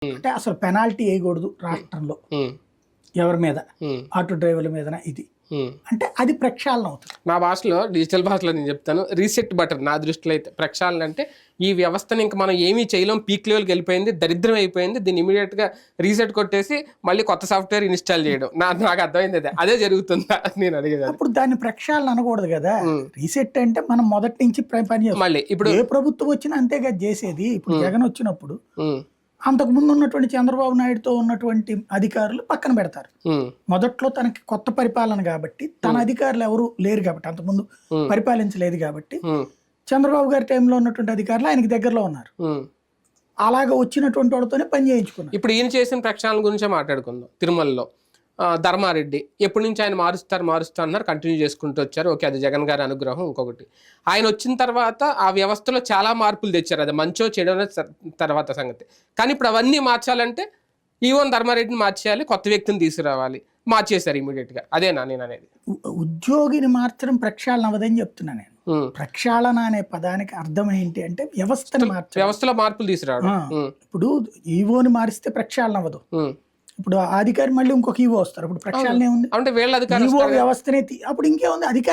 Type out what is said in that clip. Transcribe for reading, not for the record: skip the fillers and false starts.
అంటే అసలు పెనాల్టీ వేయకూడదు రాష్ట్రంలో ఎవరి మీద, ఆటో డ్రైవర్ల మీద. ఇది అంటే అది ప్రక్షాళన అవుతుంది. నా భాషలో, డిజిటల్ భాషలో నేను చెప్తాను, రీసెట్ బటన్ నా దృష్టిలో అయితే. ప్రక్షాళన అంటే ఈ వ్యవస్థను ఇంకా మనం ఏమీ చేయలేం, పీక్ లెవెల్కి వెళ్ళిపోయింది, దరిద్రం అయిపోయింది, దీన్ని ఇమీడియట్గా రీసెట్ కొట్టేసి మళ్ళీ కొత్త సాఫ్ట్వేర్ ఇన్స్టాల్ చేయడం. నాకు అర్థమైంది అదే జరుగుతుందా నేను అడిగేది. అప్పుడు దాన్ని ప్రక్షాళన అనకూడదు కదా. రీసెట్ అంటే మనం మొదటి నుంచి పని చేస్తాం. మళ్ళీ ఇప్పుడు ఏ ప్రభుత్వం వచ్చినా అంతే కదా చేసేది. ఇప్పుడు జగన్ వచ్చినప్పుడు అంతకు ముందు ఉన్నటువంటి చంద్రబాబు నాయుడుతో ఉన్నటువంటి అధికారులు పక్కన పెడతారు. మొదట్లో తనకి కొత్త పరిపాలన కాబట్టి, తన అధికారులు ఎవరు లేరు కాబట్టి, అంతకుముందు పరిపాలించలేదు కాబట్టి, చంద్రబాబు గారి టైంలో ఉన్నటువంటి అధికారులు ఆయనకి దగ్గరలో ఉన్నారు. అలాగా వచ్చినటువంటి వాళ్ళతోనే పని చేయించుకున్నారు. ఇప్పుడు ఈయన చేసిన ప్రక్షాళన గురించే మాట్లాడుకుందాం. తిరుమలలో ధర్మారెడ్డి ఎప్పటి నుంచి ఆయన మారుస్తారు అన్నారు, కంటిన్యూ చేసుకుంటూ వచ్చారు. ఓకే, అది జగన్ గారి అనుగ్రహం. ఇంకొకటి, ఆయన వచ్చిన తర్వాత ఆ వ్యవస్థలో చాలా మార్పులు తెచ్చారు. అది మంచో చెడో తర్వాత సంగతి. కానీ ఇప్పుడు అవన్నీ మార్చాలంటే ఈవెన్ ధర్మారెడ్డిని మార్చేయాలి, కొత్త వ్యక్తిని తీసుకురావాలి. మార్చేశారు ఇమీడియట్గా. అదేనా నేను అనేది? ఉద్యోగిని మార్చడం ప్రక్షాళన అవ్వదని చెప్తున్నా నేను. ప్రక్షాళన అనే పదానికి అర్థం ఏంటి అంటే వ్యవస్థను మార్చడం, వ్యవస్థలో మార్పులు తీసుకురావడం. ఇప్పుడు ఈవోని మారిస్తే ప్రక్షాళన అవ్వదు. ఇప్పుడు అధికారి మళ్ళీ ఇంకొక ఈవో వస్తారు, అప్పుడు ప్రక్షాళన ఏముంది? అంటే వీళ్ళ అధికారి ఈవో వ్యవస్థనే అప్పుడు ఇంకేముంది, అధికారి